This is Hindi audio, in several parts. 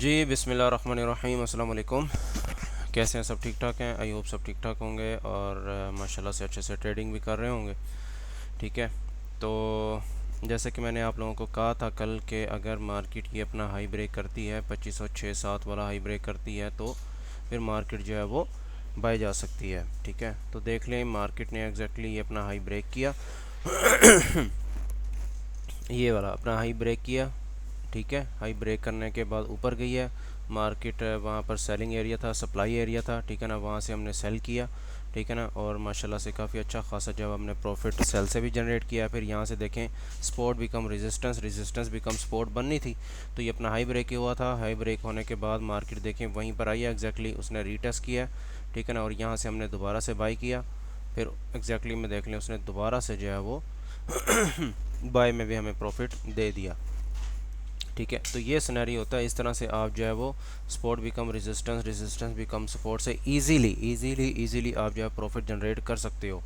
जी बिस्मिल्लाहिर्रहमानिर्रहीम अस्सलाम वालेकुम। कैसे हैं? सब ठीक ठाक हैं? आई होप सब ठीक ठाक होंगे और माशाल्लाह से अच्छे से ट्रेडिंग भी कर रहे होंगे। ठीक है। तो जैसे कि मैंने आप लोगों को कहा था कल के अगर मार्केट ये अपना हाई ब्रेक करती है 2506-7 वाला हाई ब्रेक करती है तो फिर मार्केट जो है वो बाय जा सकती है। ठीक है। तो देख लें मार्केट ने एग्जैक्टली ये अपना हाई ब्रेक किया। ये वाला अपना हाई ब्रेक किया। ठीक है। हाई ब्रेक करने के बाद ऊपर गई है मार्केट, वहाँ पर सेलिंग एरिया था, सप्लाई एरिया था। ठीक है ना, वहाँ से हमने सेल किया। ठीक है ना, और माशाल्लाह से काफ़ी अच्छा खासा जब हमने प्रॉफिट सेल से भी जनरेट किया। फिर यहाँ से देखें support become resistance, resistance become support बननी थी तो ये अपना हाई ब्रेक हुआ था। हाई ब्रेक होने के बाद मार्केट देखें वहीं पर आई है एग्जैक्टली, उसने रीटेस्ट किया। ठीक है ना, और यहाँ से हमने दोबारा से बाई किया। फिर एग्जैक्टली में देख लें उसने दोबारा से जो है वो बाय में भी हमें प्रॉफिट दे दिया। ठीक है। तो ये सिनेरियो होता है। इस तरह से आप जो है वो support become resistance, resistance become support से इजीली आप जो है प्रॉफिट जनरेट कर सकते हो।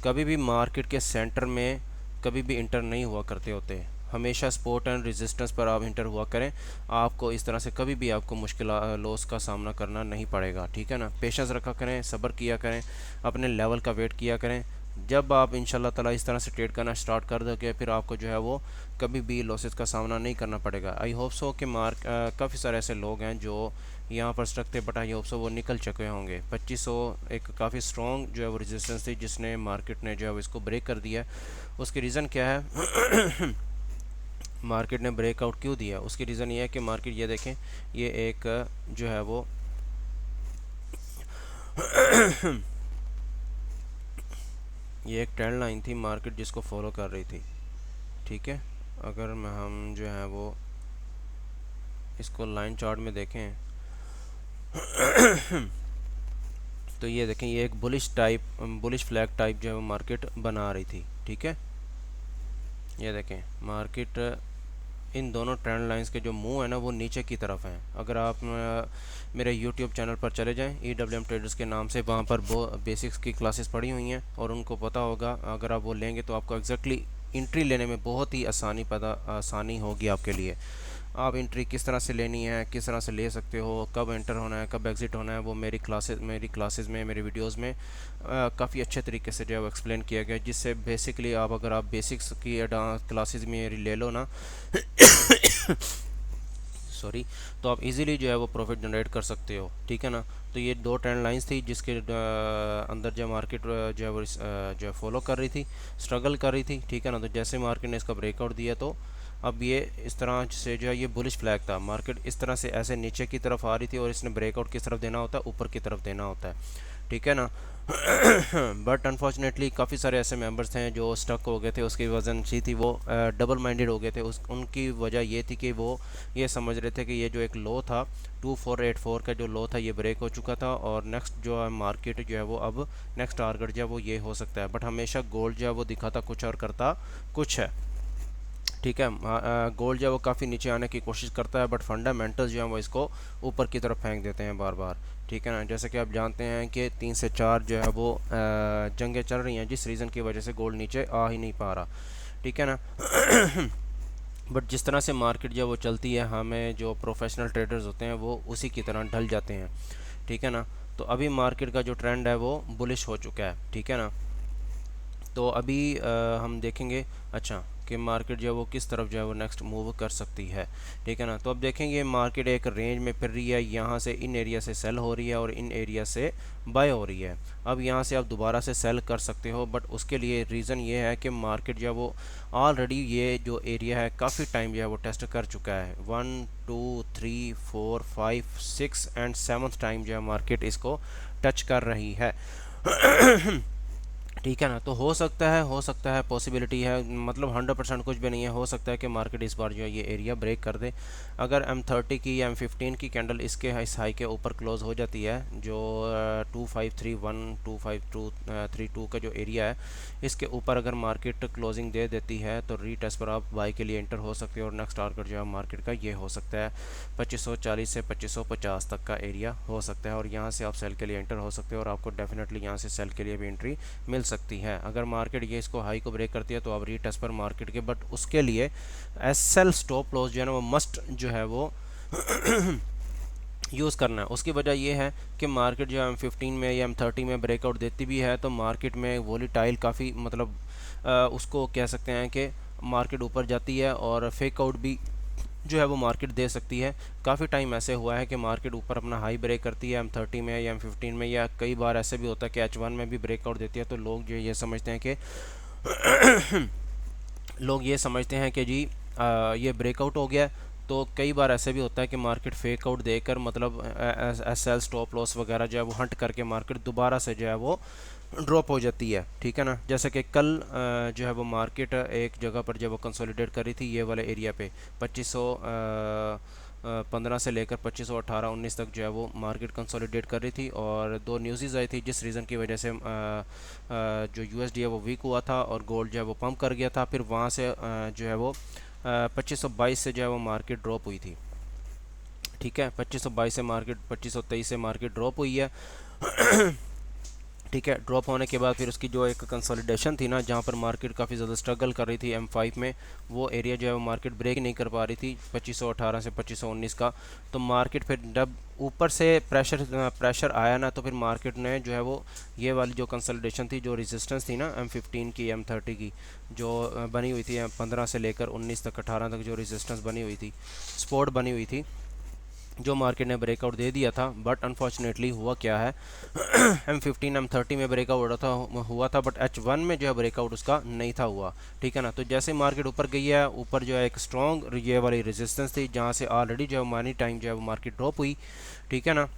कभी भी मार्केट के सेंटर में कभी भी इंटर नहीं हुआ करते होते, हमेशा सपोर्ट एंड रेजिस्टेंस पर आप इंटर हुआ करें। आपको इस तरह से कभी भी आपको मुश्किल लॉस का सामना करना नहीं पड़ेगा। ठीक है ना, पेशेंस रखा करें, सब्र किया करें, अपने लेवल का वेट किया करें। जब आप इंशाल्लाह ताला इस तरह से ट्रेड करना स्टार्ट कर दोगे फिर आपको जो है वो कभी भी लॉसेस का सामना नहीं करना पड़ेगा। आई होप सो कि काफ़ी सारे ऐसे लोग हैं जो यहाँ पर स्टक थे, बट आई होप सो वो निकल चुके होंगे। 2500 एक काफ़ी स्ट्रॉन्ग जो है वो रेजिस्टेंस थी जिसने मार्केट ने जो है वो इसको ब्रेक कर दिया। उसकी रीज़न क्या है? मार्केट ने ब्रेकआउट क्यों दिया? उसकी रीज़न ये है कि मार्केट ये देखें, ये एक जो है वो ये एक ट्रेंड लाइन थी मार्केट जिसको फॉलो कर रही थी। ठीक है। अगर हम जो है वो इसको लाइन चार्ट में देखें तो ये देखें, ये एक बुलिश फ्लैग टाइप जो है वो मार्केट बना रही थी। ठीक है। ये देखें मार्केट इन दोनों ट्रेंड लाइंस के जो मुंह है ना वो नीचे की तरफ हैं। अगर आप मेरे यूट्यूब चैनल पर चले जाएं EWM ट्रेडर्स के नाम से, वहाँ पर वो बेसिक्स की क्लासेस पढ़ी हुई हैं और उनको पता होगा। अगर आप वो लेंगे तो आपको एग्जैक्टली एंट्री लेने में बहुत ही आसानी होगी आपके लिए। आप एंट्री किस तरह से लेनी है, किस तरह से ले सकते हो, कब एंटर होना है, कब एग्ज़िट होना है, वो मेरी क्लासेस में, मेरे वीडियोस में काफ़ी अच्छे तरीके से जो है वो एक्सप्लेन किया गया है। जिससे बेसिकली अगर आप बेसिक्स की क्लासेस में ले लो ना सॉरी, तो आप इजीली जो है वो प्रॉफिट जनरेट कर सकते हो। ठीक है ना। तो ये दो ट्रेंड लाइंस थी जिसके अंदर जो मार्केट जो है वो जो है फॉलो कर रही थी, स्ट्रगल कर रही थी। ठीक है ना। तो जैसे मार्केट ने इसका ब्रेकआउट दिया तो अब ये इस तरह से जो है ये बुलिश फ्लैग था, मार्केट इस तरह से ऐसे नीचे की तरफ आ रही थी और इसने ब्रेकआउट किस तरफ देना होता है, ऊपर की तरफ देना होता है। ठीक है ना। बट अनफॉर्चुनेटली काफ़ी सारे ऐसे मेंबर्स हैं जो स्टक हो गए थे। उसकी वजह सी थी वो डबल माइंडेड हो गए थे। उनकी वजह ये थी कि वो ये समझ रहे थे कि ये जो एक लो था 2484 का जो लो था ये ब्रेक हो चुका था और नेक्स्ट जो है मार्केट जो है वो अब नेक्स्ट टारगेट जो है वो ये हो सकता है। बट हमेशा गोल्ड जो है वो दिखाता कुछ और करता कुछ है। ठीक है। गोल्ड जो है वो काफ़ी नीचे आने की कोशिश करता है बट फंडामेंटल्स जो है वो इसको ऊपर की तरफ फेंक देते हैं बार बार। ठीक है ना। जैसे कि आप जानते हैं कि 3 से 4 जो है वो जंगें चल रही हैं जिस रीज़न की वजह से गोल्ड नीचे आ ही नहीं पा रहा। ठीक है ना। बट जिस तरह से मार्केट जो वो चलती है हमें जो प्रोफेशनल ट्रेडर्स होते हैं वो उसी की तरह ढल जाते हैं। ठीक है ना। तो अभी मार्केट का जो ट्रेंड है वो बुलिश हो चुका है। ठीक है ना। तो अभी हम देखेंगे अच्छा कि मार्केट जो है वो किस तरफ जो है वो नेक्स्ट मूव कर सकती है। ठीक है ना। तो अब देखेंगे मार्केट एक रेंज में फिर रही है, यहाँ से इन एरिया से सेल हो रही है और इन एरिया से बाय हो रही है। अब यहाँ से आप दोबारा से सेल कर सकते हो बट उसके लिए रीज़न ये है कि मार्केट जो है वो ऑलरेडी ये जो एरिया है काफ़ी टाइम जो है वो टेस्ट कर चुका है। 1 2 3 4 5 6 एंड 7th टाइम जो है मार्केट इसको टच कर रही है। ठीक है ना। तो हो सकता है पॉसिबिलिटी है, मतलब 100% कुछ भी नहीं है। हो सकता है कि मार्केट इस बार जो है ये एरिया ब्रेक कर दे। अगर M30 की या M15 की कैंडल इसके इस हाई के ऊपर क्लोज हो जाती है जो 2531 2532 का जो एरिया है इसके ऊपर अगर मार्केट क्लोजिंग दे देती है तो रीटेस्ट पर आप बाई के लिए एंटर हो सकते हो और नेक्स्ट टारगेट जो है मार्केट का ये हो सकता है 2540 से 2550 तक का एरिया हो सकता है और यहाँ से आप सेल के लिए एंटर हो सकते हो और आपको डेफिनेटली यहाँ से सेल के लिए भी एंट्री मिल सकती है। अगर मार्केट ये इसको हाई को ब्रेक करती है तो आप रीटेस्ट पर मार्केट के, बट उसके लिए SL स्टॉप लॉस जो है ना वो मस्ट जो है वो यूज़ करना है। उसकी वजह ये है कि मार्केट जो M15 में या M30 में ब्रेकआउट देती भी है तो मार्केट में वोलेटाइल काफ़ी मतलब उसको कह सकते हैं कि मार्केट ऊपर जाती है और फेक आउट भी जो है वो मार्केट दे सकती है। काफ़ी टाइम ऐसे हुआ है कि मार्केट ऊपर अपना हाई ब्रेक करती है M30 में या M15 में, या कई बार ऐसे भी होता है कि H1 में भी ब्रेकआउट देती है। तो लोग जो ये समझते हैं कि लोग ये समझते हैं कि जी ये ब्रेकआउट हो गया है। तो कई बार ऐसे भी होता है कि मार्केट फेक आउट देकर मतलब एस एल स्टॉप लॉस वगैरह जो है वो हंट करके मार्केट दोबारा से जो है वो ड्रॉप हो जाती है, ठीक है ना। जैसे कि कल जो है वो मार्केट एक जगह पर जब वो कंसोलिडेट कर रही थी ये वाले एरिया पे 2515 से लेकर 2518-19 तक जो है वो मार्केट कंसोलिडेट कर रही थी, और दो न्यूज़ आई थी जिस रीज़न की वजह से जो यूएसडी है वो वीक हुआ था और गोल्ड जो है वो पंप कर गया था। फिर वहाँ से जो है वो 2522 से जो है वो मार्केट ड्रॉप हुई थी, ठीक है। 2522 से मार्केट 2523 से मार्केट ड्रॉप हुई है। ठीक है, ड्रॉप होने के बाद फिर उसकी जो एक कंसोलिडेशन थी ना, जहाँ पर मार्केट काफ़ी ज़्यादा स्ट्रगल कर रही थी M5 में, वो एरिया जो है वो मार्केट ब्रेक नहीं कर पा रही थी 2518 से 2519 का। तो मार्केट फिर जब ऊपर से प्रेशर आया ना, तो फिर मार्केट ने जो है वो ये वाली जो कंसोलिडेशन थी, जो रेजिस्टेंस थी ना M15 की M30 की जो बनी हुई थी 15 से लेकर 19 तक 18 तक जो रेजिस्टेंस बनी हुई थी, सपोर्ट बनी हुई थी, जो मार्केट ने ब्रेकआउट दे दिया था। बट अनफॉर्चुनेटली हुआ क्या है M15 M30 में ब्रेकआउट हुआ था बट H1 में जो है ब्रेकआउट उसका नहीं था हुआ, ठीक है ना। तो जैसे मार्केट ऊपर गई है, ऊपर जो है एक स्ट्रॉन्ग ये वाली रेजिस्टेंस थी जहाँ से ऑलरेडी जो है मनी टाइम जो है वो मार्केट ड्रॉप हुई, ठीक है ना।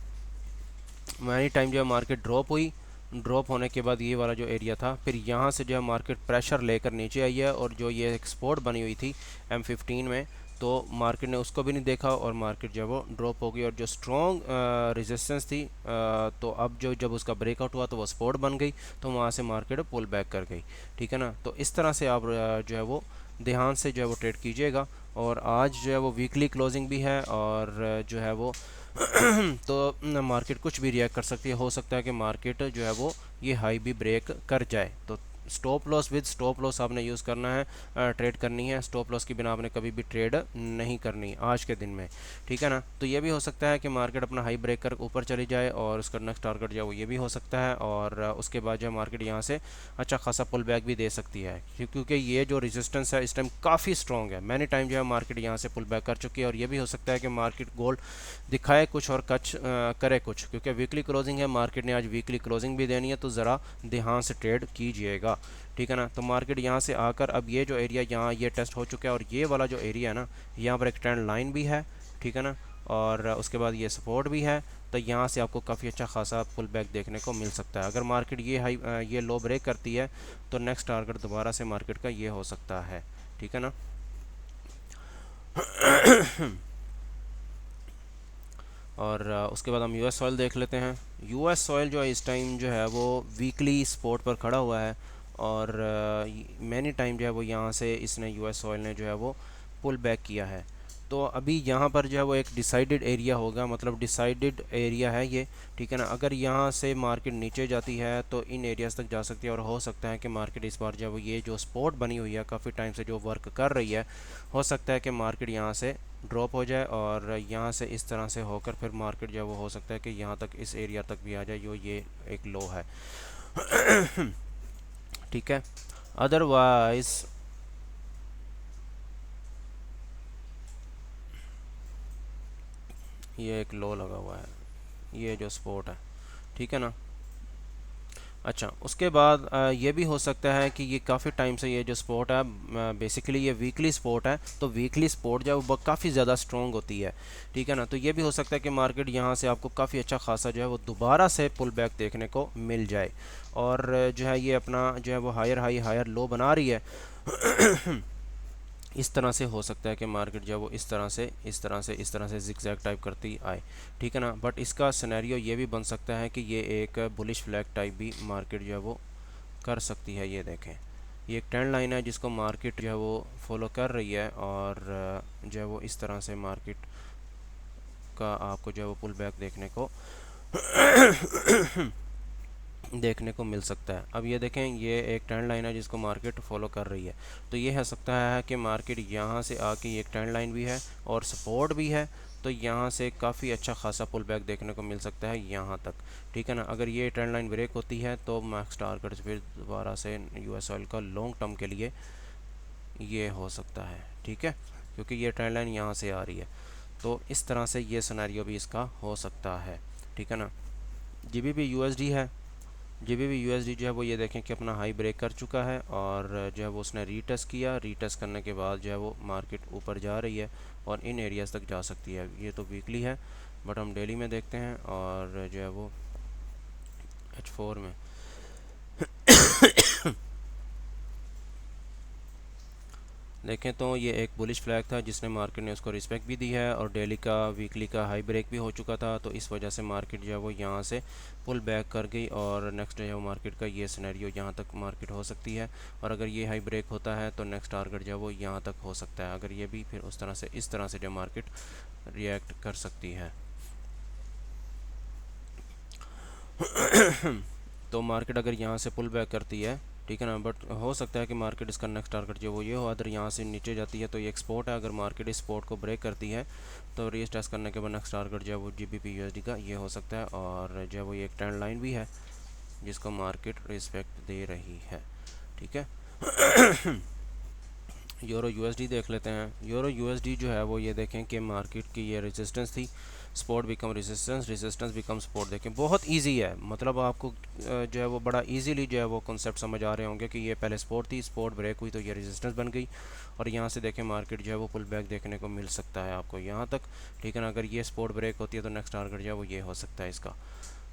मनी टाइम जो है मार्केट ड्रॉप हुई, ड्रॉप होने के बाद ये वाला जो एरिया था, फिर यहाँ से जो है मार्केट प्रेशर लेकर नीचे आई है, और जो ये एक सपोर्ट बनी हुई थी M15 में, तो मार्केट ने उसको भी नहीं देखा और मार्केट जो है वो ड्रॉप हो गई। और जो स्ट्रॉन्ग रेजिस्टेंस थी तो अब जो जब उसका ब्रेकआउट हुआ तो वो सपोर्ट बन गई, तो वहाँ से मार्केट पुल बैक कर गई, ठीक है ना। तो इस तरह से आप जो है वो ध्यान से जो है वो ट्रेड कीजिएगा। और आज जो है वो वीकली क्लोजिंग भी है, और जो है वो तो मार्केट कुछ भी रिएक्ट कर सकती है। हो सकता है कि मार्केट जो है वो ये हाई भी ब्रेक कर जाए। तो stop loss with stop loss आपने यूज़ करना है, ट्रेड करनी है। स्टॉप लॉस के बिना आपने कभी भी ट्रेड नहीं करनी आज के दिन में, ठीक है ना। तो ये भी हो सकता है कि मार्केट अपना हाई ब्रेक कर ऊपर चली जाए और उसका नेक्स्ट टारगेट जो है वो ये भी हो सकता है, और उसके बाद जो है मार्केट यहाँ से अच्छा खासा पुल बैक भी दे सकती है, क्योंकि ये जो रेजिस्टेंस है इस टाइम काफ़ी स्ट्रॉन्ग है। मैनी टाइम जो है मार्केट यहाँ से पुल बैक कर चुकी है, और ये भी हो सकता है कि मार्केट गोल्ड दिखाए कुछ और कच करे कुछ, क्योंकि वीकली क्लोजिंग है। मार्केट ने आज वीकली क्लोजिंग भी देनी है, तो ज़रा ध्यान से ट्रेड कीजिएगा, ठीक है ना। तो मार्केट यहाँ से आकर अब ये जो एरिया यहाँ ये टेस्ट हो चुका है, और ये वाला जो एरिया है ना, यहाँ पर एक ट्रेंड लाइन भी है, ठीक है ना, और उसके बाद ये सपोर्ट भी है। तो यहाँ से आपको काफ़ी अच्छा खासा पुल बैक देखने को मिल सकता है। अगर मार्केट ये लो ब्रेक करती है तो नेक्स्ट टारगेट दोबारा से मार्केट का ये हो सकता है, ठीक है ना। और उसके बाद हम यूएस ऑयल देख लेते हैं। यूएस ऑयल जो है इस टाइम जो है वो वीकली सपोर्ट पर खड़ा हुआ है, और मैनी टाइम जो है वो यहाँ से इसने यूएस ऑयल ने जो है वो पुल बैक किया है। तो अभी यहाँ पर जो है वो एक डिसाइडेड एरिया होगा, मतलब डिसाइडेड एरिया है ये, ठीक है ना। अगर यहाँ से मार्केट नीचे जाती है तो इन एरियाज़ तक जा सकती है, और हो सकता है कि मार्केट इस बार जो है वो ये जो स्पॉट बनी हुई है काफ़ी टाइम से जो वर्क कर रही है, हो सकता है कि मार्केट यहाँ से ड्रॉप हो जाए, और यहाँ से इस तरह से होकर फिर मार्केट जो है वो हो सकता है कि यहाँ तक इस एरिया तक भी आ जाए जो ये एक लो है। ठीक है, अदरवाइज ये एक लो लगा हुआ है, ये जो स्पॉट है, ठीक है ना। अच्छा, उसके बाद ये भी हो सकता है कि ये काफ़ी टाइम से ये जो स्पोर्ट है बेसिकली ये वीकली स्पोर्ट है, तो वीकली स्पोर्ट जो है वो काफ़ी ज़्यादा स्ट्रॉन्ग होती है, ठीक है ना। तो ये भी हो सकता है कि मार्केट यहाँ से आपको काफ़ी अच्छा खासा जो है वो दोबारा से पुल बैक देखने को मिल जाए, और जो है ये अपना जो है वो हायर हाई हायर लो बना रही है। इस तरह से हो सकता है कि मार्केट जो है वो इस तरह से जिगजैग टाइप करती आए, ठीक है ना। बट इसका सिनेरियो ये भी बन सकता है कि ये एक बुलिश फ्लैग टाइप भी मार्केट जो है वो कर सकती है। ये देखें, ये एक ट्रेंड लाइन है जिसको मार्केट जो है वो फॉलो कर रही है, और जो है वो इस तरह से मार्केट का आपको जो है वो पुल बैक देखने को मिल सकता है। अब ये देखें, ये एक ट्रेंड लाइन है जिसको मार्केट फॉलो कर रही है, तो ये हो सकता है कि मार्केट यहाँ से आके एक ट्रेंड लाइन भी है और सपोर्ट भी है, तो यहाँ से काफ़ी अच्छा खासा पुल बैक देखने को मिल सकता है यहाँ तक, ठीक है ना। अगर ये ट्रेंड लाइन ब्रेक होती है तो मैक्स टारगेट फिर दोबारा से यूएस ऑयल का लॉन्ग टर्म के लिए ये हो सकता है, ठीक है, क्योंकि ये ट्रेंड लाइन यहाँ से आ रही है। तो इस तरह से ये सिनेरियो भी इसका हो सकता है, ठीक है ना। जीबीपी यूएसडी है, जीबीपी यूएसडी जो है वो ये देखें कि अपना हाई ब्रेक कर चुका है और जो है वो उसने रीटेस्ट किया, रीटेस्ट करने के बाद जो है वो मार्केट ऊपर जा रही है और इन एरियाज़ तक जा सकती है। ये तो वीकली है, बट हम डेली में देखते हैं और जो है वो H4 में देखें तो ये एक बुलिश फ्लैग था जिसने मार्केट ने उसको रिस्पेक्ट भी दी है और डेली का वीकली का हाई ब्रेक भी हो चुका था। तो इस वजह से मार्केट जो है वो यहाँ से पुल बैक कर गई और नेक्स्ट जो है वो मार्केट का ये सिनेरियो यहाँ तक मार्केट हो सकती है। और अगर ये हाई ब्रेक होता है तो नेक्स्ट टारगेट जो है वो यहाँ तक हो सकता है। अगर ये भी फिर उस तरह से इस तरह से जो मार्केट रिएक्ट कर सकती है तो मार्केट अगर यहाँ से पुल बैक करती है, ठीक है ना, बट हो सकता है कि मार्केट इसका नेक्स्ट टारगेट जो वो ये हो, अगर यहाँ से नीचे जाती है तो ये एक्सपोर्ट है। अगर मार्केट इस स्पोर्ट को ब्रेक करती है तो रीटेस्ट करने के बाद नेक्स्ट टारगेट जो है वो जीबीपी यूएसडी का ये हो सकता है और जो है वो ये एक ट्रेंड लाइन भी है जिसको मार्केट रिस्पेक्ट दे रही है, ठीक है। यूरो यूएसडी देख लेते हैं। यूरो यूएसडी जो है वो ये देखें कि मार्केट की ये रेजिस्टेंस थी, support become resistance, resistance become support. देखें बहुत इजी है, मतलब आपको जो है वो बड़ा इजीली जो है वो कॉन्सेप्ट समझ आ रहे होंगे कि ये पहले सपोर्ट थी, सपोर्ट ब्रेक हुई तो ये रेजिस्टेंस बन गई और यहाँ से देखें मार्केट जो है वो पुल बैक देखने को मिल सकता है आपको यहाँ तक, ठीक है ना। अगर ये सपोर्ट ब्रेक होती है तो नेक्स्ट टारगेट जो है वो ये हो सकता है इसका।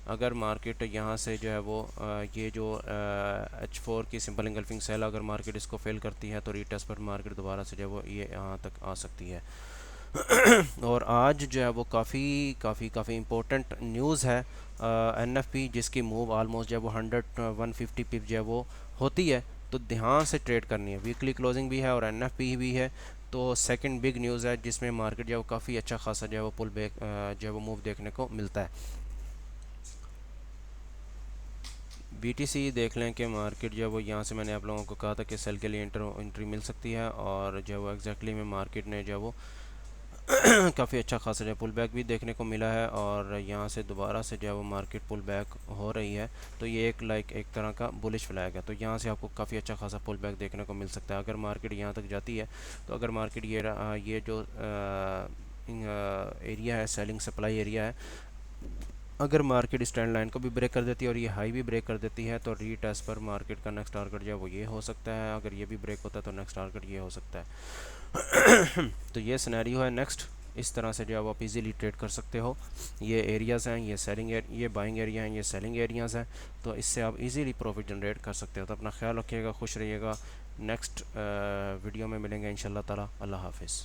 अगर मार्केट यहाँ से जो है वो ये जो H4 की सिंपल इंगल्फिंग सेल अगर मार्केट इसको फेल करती है तो रीटेस्ट पर मार्केट दोबारा से जो है वो ये यहाँ तक आ सकती है। और आज जो है वो काफ़ी इम्पोर्टेंट न्यूज़ है NFP जिसकी मूव आलमोस्ट जो है वो 150 पिप जो है वो होती है, तो ध्यान से ट्रेड करनी है। वीकली क्लोजिंग भी है और NFP भी है, तो सेकंड बिग न्यूज़ है जिसमें मार्केट जो है वो काफ़ी अच्छा खासा जो है वो पुल बैक जो है वो मूव देखने को मिलता है। BTC देख लें कि मार्केट जो है वो यहाँ से मैंने आप लोगों को कहा था कि सेल के लिए एंट्री मिल सकती है और जो है वो एग्जैक्टली में मार्केट ने जो है वो काफ़ी अच्छा खासा जो पुल बैक भी देखने को मिला है और यहाँ से दोबारा से जो है वो मार्केट पुल बैक हो रही है। तो ये एक तरह का बुलिश फ्लैग है, तो यहाँ से आपको काफ़ी अच्छा खासा पुल बैक देखने को मिल सकता है अगर मार्केट यहाँ तक जाती है। तो अगर मार्केट ये जो एरिया है सेलिंग सप्लाई एरिया है, अगर मार्केट इस ट्रेंड लाइन को भी ब्रेक कर देती है और ये हाई भी ब्रेक कर देती है तो रीटेस्ट पर मार्केट का नेक्स्ट टारगेट जो है वो ये हो सकता है। अगर ये भी ब्रेक होता है तो नेक्स्ट टारगेट ये हो सकता है। तो ये सिनेरियो है नेक्स्ट, इस तरह से जो है आप इजीली ट्रेड कर सकते हो। ये एरियाज़ हैं, ये बाइंग एरिया हैं, ये सेलिंग एरियाज़ हैं, तो इससे आप इजीली प्रॉफिट जनरेट कर सकते हो। तो अपना ख्याल रखिएगा, खुश रहिएगा। नेक्स्ट वीडियो में मिलेंगे इंशाल्लाह ताला। अल्लाह हाफिज़।